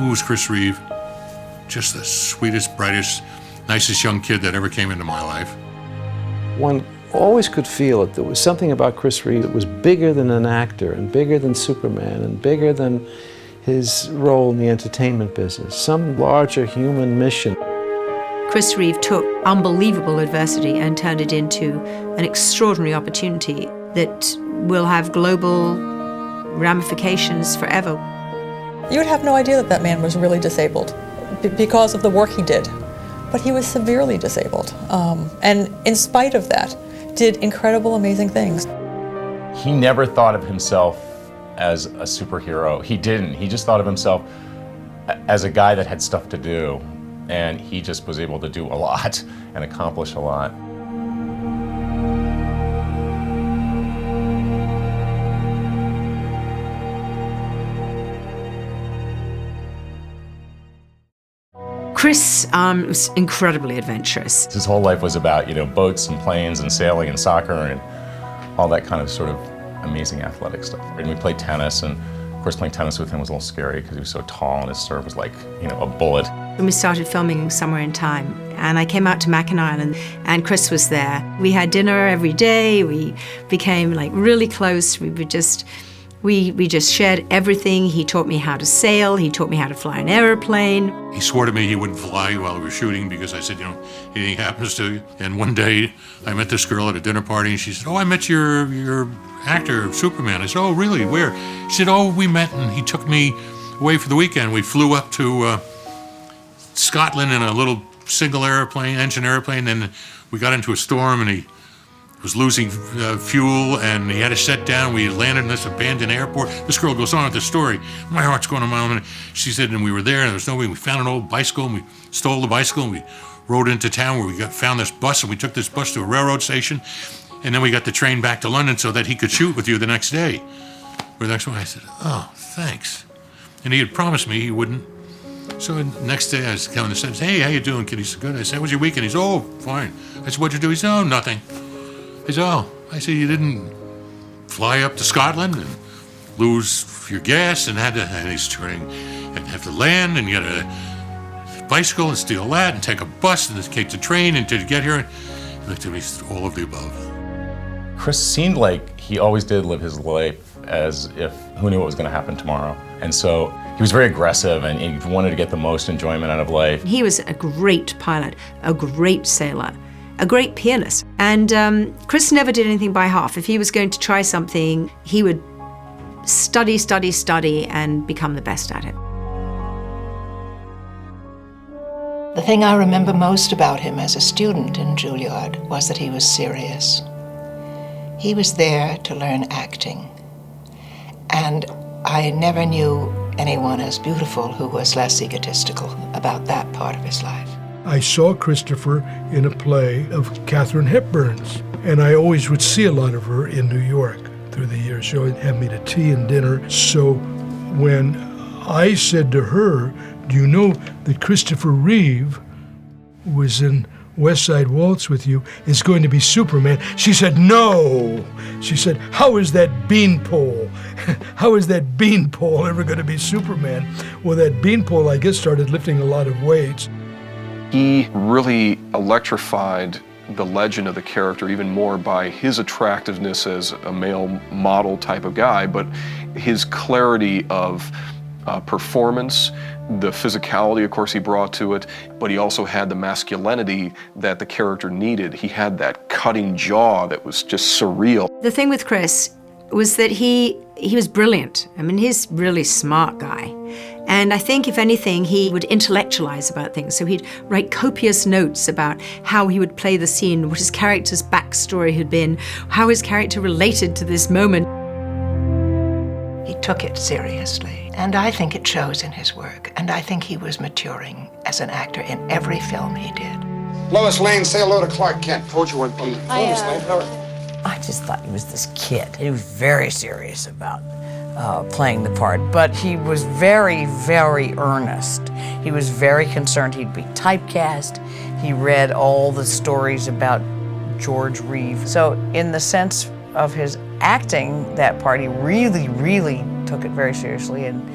who was Chris Reeve. Just the sweetest, brightest, nicest young kid that ever came into my life. One always could feel that there was something about Chris Reeve that was bigger than an actor and bigger than Superman and bigger than his role in the entertainment business, some larger human mission. Chris Reeve took unbelievable adversity and turned it into an extraordinary opportunity that will have global ramifications forever. You would have no idea that that man was really disabled because of the work he did. But he was severely disabled. And in spite of that, did incredible, amazing things. He never thought of himself as a superhero. He didn't. He just thought of himself as a guy that had stuff to do. And he just was able to do a lot and accomplish a lot. Chris was incredibly adventurous. His whole life was about, boats and planes and sailing and soccer and all that kind of sort of amazing athletic stuff. And we played tennis, and of course playing tennis with him was a little scary because he was so tall and his serve was like, a bullet. When we started filming Somewhere in Time, and I came out to Mackinac Island, and Chris was there. We had dinner every day. We became like really close. We just shared everything. He taught me how to sail. He taught me how to fly an airplane. He swore to me he wouldn't fly while we were shooting because I said, anything happens to you. And one day I met this girl at a dinner party and she said, I met your actor, Superman. I said, oh, really? Where? She said, we met and he took me away for the weekend. We flew up to Scotland in a little single engine airplane, and we got into a storm and he was losing fuel, and he had to set down. We landed in this abandoned airport. This girl goes on with the story. My heart's going a mile a minute. She said, and we were there, and there was nobody. We found an old bicycle, and we stole the bicycle, and we rode into town where we found this bus, and we took this bus to a railroad station, and then we got the train back to London so that he could shoot with you the next day. Or the next one, I said, oh, thanks. And he had promised me he wouldn't. So the next day I was coming to say, hey, how you doing, kid? He said, good. I said, how was your weekend? He said, oh, fine. I said, what'd you do? He said, oh, nothing. He said, I said, you didn't fly up to Scotland and lose your gas and he's turning and have to land and get a bicycle and steal that and take a bus and take the train and to get here. He looked at me, all of the above. Chris seemed like he always did live his life as if who knew what was going to happen tomorrow. And so he was very aggressive and he wanted to get the most enjoyment out of life. He was a great pilot, a great sailor, a great pianist. And Chris never did anything by half. If he was going to try something, he would study, and become the best at it. The thing I remember most about him as a student in Juilliard was that he was serious. He was there to learn acting. And I never knew anyone as beautiful who was less egotistical about that part of his life. I saw Christopher in a play of Katharine Hepburn's, and I always would see a lot of her in New York through the years. She would have me to tea and dinner. So when I said to her, do you know that Christopher Reeve was in West Side Waltz with you, is going to be Superman? She said, no. She said, how is that beanpole? How is that beanpole ever going to be Superman? Well, that beanpole, I guess, started lifting a lot of weights. He really electrified the legend of the character even more by his attractiveness as a male model type of guy, but his clarity of performance, the physicality, of course, he brought to it, but he also had the masculinity that the character needed. He had that cutting jaw that was just surreal. The thing with Chris was that he was brilliant. I mean, he's a really smart guy. And I think, if anything, he would intellectualize about things. So he'd write copious notes about how he would play the scene, what his character's backstory had been, how his character related to this moment. He took it seriously, and I think it shows in his work. And I think he was maturing as an actor in every film he did. Lois Lane, say hello to Clark Kent. Hold you one, Pete. I just thought he was this kid. He was very serious about playing the part, but he was very, very earnest. He was very concerned he'd be typecast. He read all the stories about George Reeve. So in the sense of his acting that part, he really, really took it very seriously, and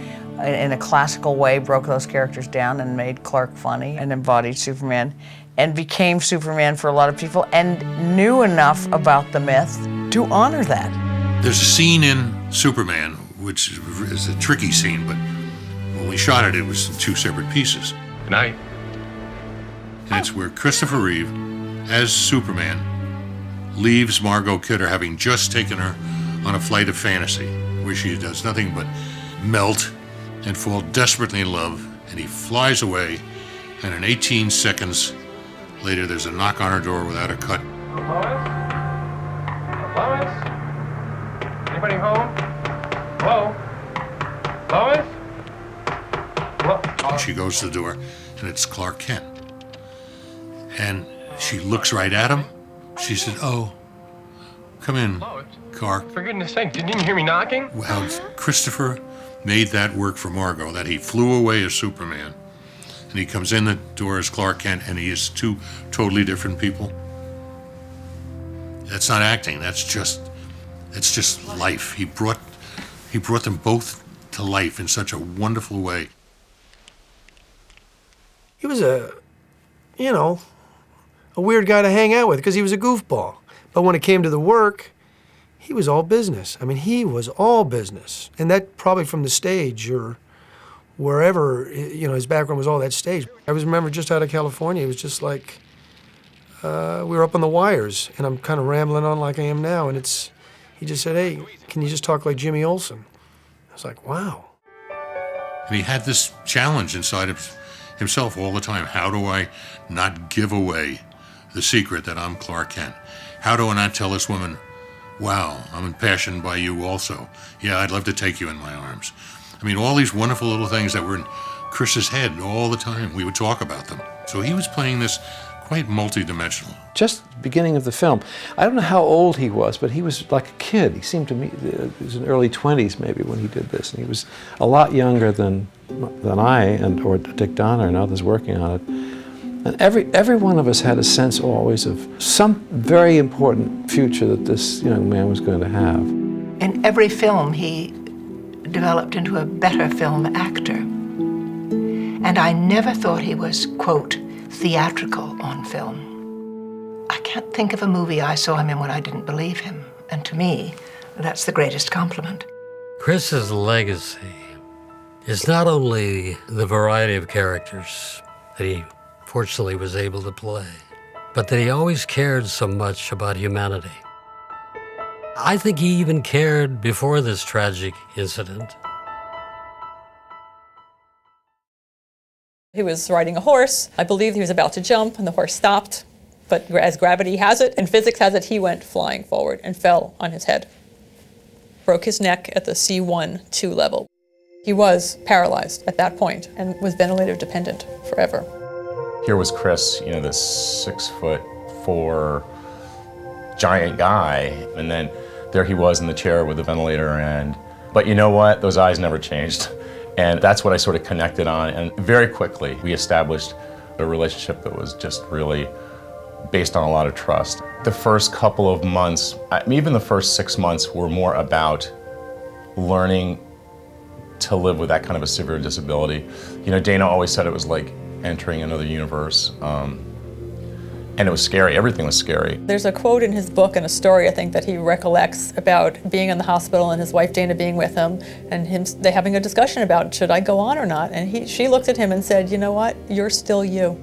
in a classical way, broke those characters down and made Clark funny and embodied Superman and became Superman for a lot of people and knew enough about the myth to honor that. There's a scene in Superman, which is a tricky scene, but when we shot it, it was in two separate pieces. Good night. And it's where Christopher Reeve, as Superman, leaves Margot Kidder having just taken her on a flight of fantasy, where she does nothing but melt and fall desperately in love, and he flies away, and in 18 seconds later, there's a knock on her door without a cut. Lois? Lois? Anybody home? Hello? Lois? And she goes to the door, and it's Clark Kent. And she looks right at him. She said, "Oh, come in, Clark." For goodness sake, didn't you hear me knocking? Well, Christopher made that work for Margot, that he flew away as Superman, and he comes in the door as Clark Kent, and he is two totally different people. That's not acting. That's just life. He brought them both to life in such a wonderful way. He was a weird guy to hang out with because he was a goofball. But when it came to the work, he was all business. I mean, he was all business. And that probably from the stage or wherever, his background was all that stage. I remember just out of California, it was just like we were up on the wires, and I'm kind of rambling on like I am now, and he just said, "Hey, can you just talk like Jimmy Olsen?" I was like, wow. And he had this challenge inside of himself all the time. How do I not give away the secret that I'm Clark Kent? How do I not tell this woman, wow, I'm impassioned by you also. Yeah, I'd love to take you in my arms. I mean, all these wonderful little things that were in Chris's head all the time. We would talk about them. So he was playing this quite multi-dimensional. Just the beginning of the film, I don't know how old he was, but he was like a kid. He seemed to me, he was in early 20s maybe when he did this, and he was a lot younger than I or Dick Donner and others working on it. And every one of us had a sense always of some very important future that this young man was going to have. In every film, he developed into a better film actor. And I never thought he was, quote, theatrical on film. I can't think of a movie I saw him in when I didn't believe him. And to me, that's the greatest compliment. Chris's legacy is not only the variety of characters that he fortunately was able to play, but that he always cared so much about humanity. I think he even cared before this tragic incident. He was riding a horse. I believe he was about to jump, and the horse stopped. But as gravity has it, and physics has it, he went flying forward and fell on his head. Broke his neck at the C1-2 level. He was paralyzed at that point and was ventilator dependent forever. Here was Chris, this 6'4" giant guy, and then there he was in the chair with the ventilator, but you know what? Those eyes never changed. And that's what I sort of connected on, and very quickly we established a relationship that was just really based on a lot of trust. The first couple of months, even the first 6 months, were more about learning to live with that kind of a severe disability. Dana always said it was like entering another universe, and it was scary. Everything was scary. There's a quote in his book and a story, I think, that he recollects about being in the hospital and his wife Dana being with him, and they having a discussion about should I go on or not. And she looked at him and said, "You know what? You're still you.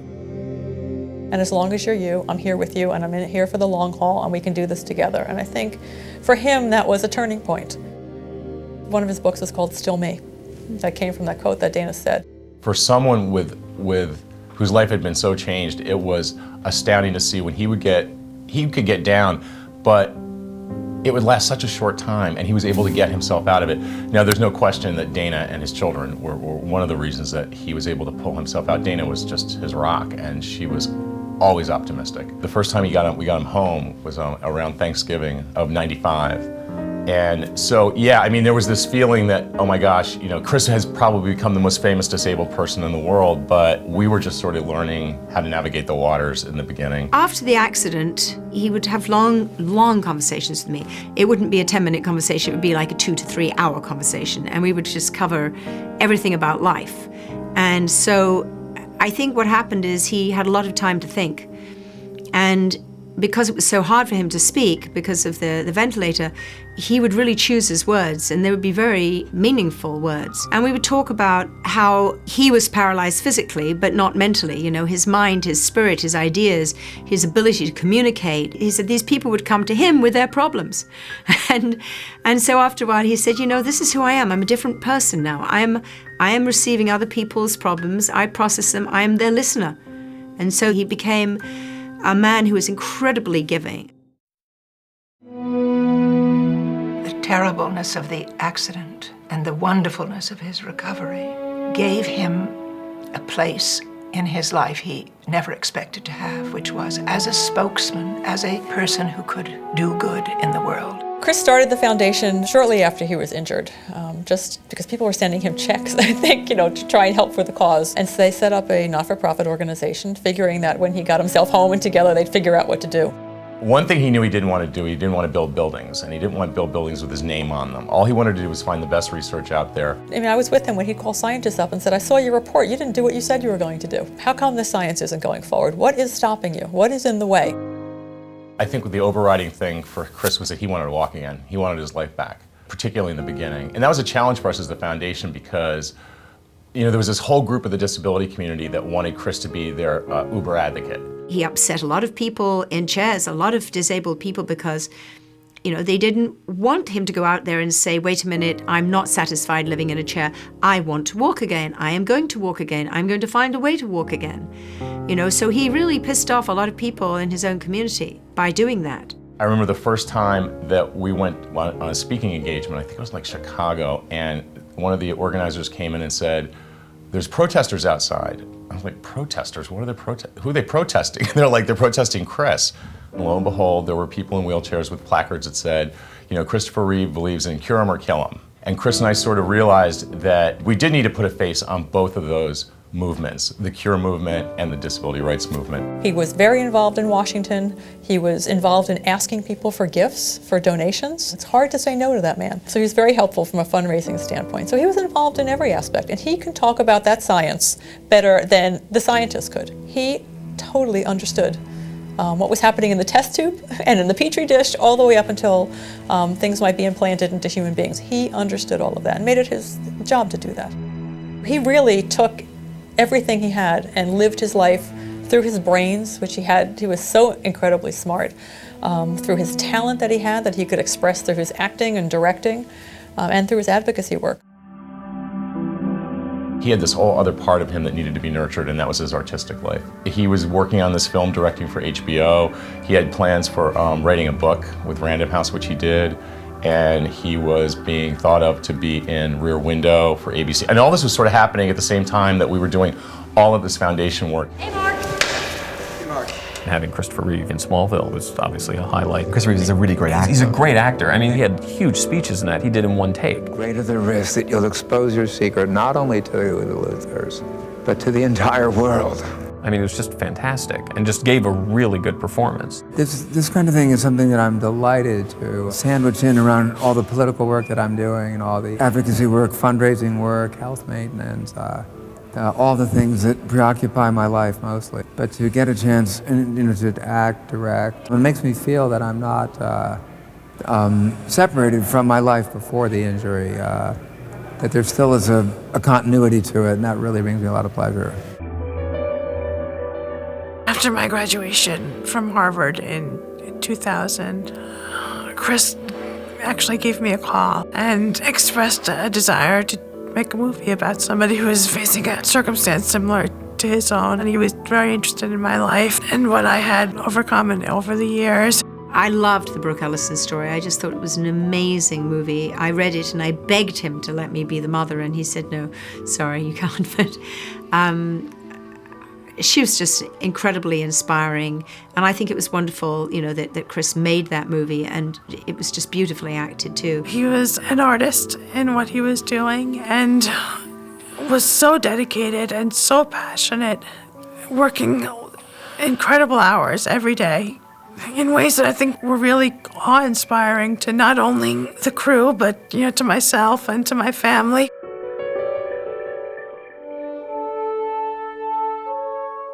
And as long as you're you, I'm here with you, and I'm in here for the long haul, and we can do this together." And I think for him that was a turning point. One of his books was called Still Me. That came from that quote that Dana said. For someone with whose life had been so changed, it was astounding to see when he could get down, but it would last such a short time, and he was able to get himself out of it. Now, there's no question that Dana and his children were one of the reasons that he was able to pull himself out. Dana was just his rock, and she was always optimistic. The first time we got him home was around Thanksgiving of '95, And so, yeah, I mean, there was this feeling that, oh my gosh, you know, Chris has probably become the most famous disabled person in the world, but we were just sort of learning how to navigate the waters in the beginning. After the accident, he would have long conversations with me. It wouldn't be a 10-minute conversation, it would be like a 2 to 3 hour conversation, and we would just cover everything about life. And so I think what happened is he had a lot of time to think. And because it was so hard for him to speak because of the ventilator, he would really choose his words, and they would be very meaningful words. And we would talk about how he was paralyzed physically, but not mentally. You know, his mind, his spirit, his ideas, his ability to communicate. He said these people would come to him with their problems. And so after a while he said, you know, this is who I am. I'm a different person now. I am receiving other people's problems. I process them. I am their listener. And so he became a man who was incredibly giving. The terribleness of the accident and the wonderfulness of his recovery gave him a place in his life he never expected to have, which was as a spokesman, as a person who could do good in the world. Chris started the foundation shortly after he was injured, just because people were sending him checks, I think, you know, to try and help for the cause. And so they set up a not-for-profit organization, figuring that when he got himself home and together, they'd figure out what to do. One thing he knew he didn't want to do, he didn't want to build buildings, and he didn't want to build buildings with his name on them. All he wanted to do was find the best research out there. I mean, I was with him when he'd call scientists up and said, I saw your report, you didn't do what you said you were going to do. How come the science isn't going forward? What is stopping you? What is in the way? I think the overriding thing for Chris was that he wanted to walk again. He wanted his life back, particularly in the beginning. And that was a challenge for us as the foundation because, you know, there was this whole group of the disability community that wanted Chris to be their Uber advocate. He upset a lot of people in chairs, a lot of disabled people, because, you know, they didn't want him to go out there and say, wait a minute, I'm not satisfied living in a chair. I want to walk again. I am going to walk again. I'm going to find a way to walk again. You know, so he really pissed off a lot of people in his own community by doing that. I remember the first time that we went on a speaking engagement, I think it was like Chicago, and one of the organizers came in and said, there's protesters outside. I was like, protesters? What are they who are they protesting? They're like, they're protesting Chris. And lo and behold, there were people in wheelchairs with placards that said, you know, Christopher Reeve believes in cure him or kill him. And Chris and I sort of realized that we did need to put a face on both of those movements, the cure movement and the disability rights movement. He was very involved in Washington. He was involved in asking people for gifts, for donations. It's hard to say no to that man. So he was very helpful from a fundraising standpoint. So he was involved in every aspect, and he can talk about that science better than the scientists could. He totally understood what was happening in the test tube and in the petri dish, all the way up until things might be implanted into human beings. He understood all of that and made it his job to do that. He really took everything he had and lived his life through his brains, which he had. He was so incredibly smart, through his talent that he had, that he could express through his acting and directing, and through his advocacy work. He had this whole other part of him that needed to be nurtured, and that was his artistic life. He was working on this film, directing for HBO. He had plans for writing a book with Random House, which he did, and he was being thought of to be in Rear Window for ABC. And all this was sort of happening at the same time that we were doing all of this foundation work. Hey, Mark. Hey, Mark. Having Christopher Reeve in Smallville was obviously a highlight. Chris Reeve is a really great actor. He's a great actor. I mean, he had huge speeches in that. He did in one take. Greater the risk that you'll expose your secret not only to the Luthers, but to the entire world. I mean, it was just fantastic and just gave a really good performance. This kind of thing is something that I'm delighted to sandwich in around all the political work that I'm doing and all the advocacy work, fundraising work, health maintenance, all the things that preoccupy my life mostly. But to get a chance, to act, direct, it makes me feel that I'm not separated from my life before the injury, that there still is a continuity to it, and that really brings me a lot of pleasure. After my graduation from Harvard in 2000, Chris actually gave me a call and expressed a desire to make a movie about somebody who was facing a circumstance similar to his own. And he was very interested in my life and what I had overcome over the years. I loved the Brooke Ellison story. I just thought it was an amazing movie. I read it and I begged him to let me be the mother, and he said, no, sorry, you can't. But she was just incredibly inspiring, and I think it was wonderful, that Chris made that movie, and it was just beautifully acted too. He was an artist in what he was doing and was so dedicated and so passionate, working incredible hours every day in ways that I think were really awe-inspiring to not only the crew, but to myself and to my family.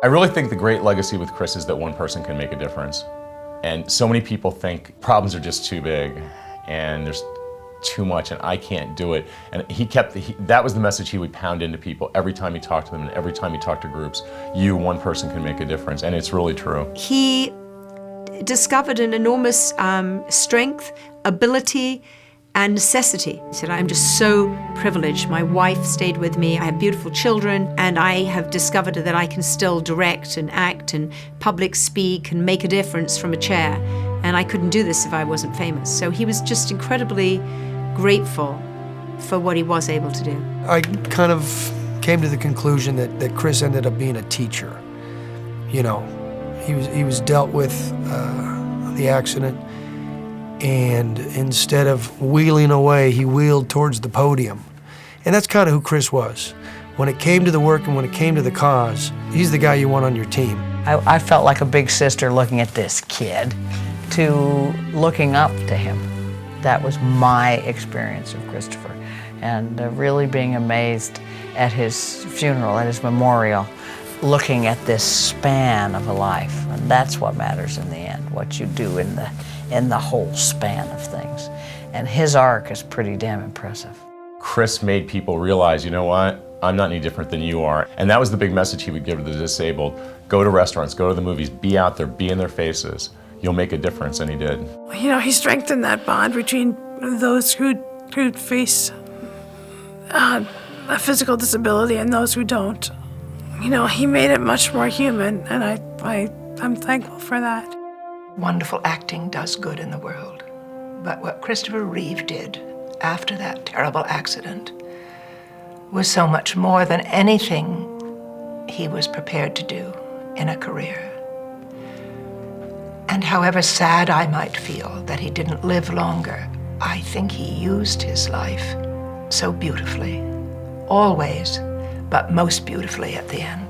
I really think the great legacy with Chris is that one person can make a difference. And so many people think problems are just too big and there's too much and I can't do it. And that was the message he would pound into people every time he talked to them and every time he talked to groups. One person can make a difference, and it's really true. He discovered an enormous strength, ability, and necessity. He said, I'm just so privileged. My wife stayed with me, I have beautiful children, and I have discovered that I can still direct and act and public speak and make a difference from a chair. And I couldn't do this if I wasn't famous. So he was just incredibly grateful for what he was able to do. I kind of came to the conclusion that Chris ended up being a teacher. He was dealt with the accident, and instead of wheeling away, he wheeled towards the podium. And that's kind of who Chris was. When it came to the work and when it came to the cause, he's the guy you want on your team. I felt like a big sister looking at this kid, to looking up to him. That was my experience of Christopher, and really being amazed at his funeral, at his memorial, looking at this span of a life. And that's what matters in the end, what you do in the whole span of things. And his arc is pretty damn impressive. Chris made people realize, you know what, I'm not any different than you are. And that was the big message he would give to the disabled. Go to restaurants, go to the movies, be out there, be in their faces. You'll make a difference, and he did. He strengthened that bond between those who'd face a physical disability and those who don't. He made it much more human, and I'm thankful for that. Wonderful acting does good in the world, but what Christopher Reeve did after that terrible accident was so much more than anything he was prepared to do in a career. And however sad I might feel that he didn't live longer, I think he used his life so beautifully, always, but most beautifully at the end.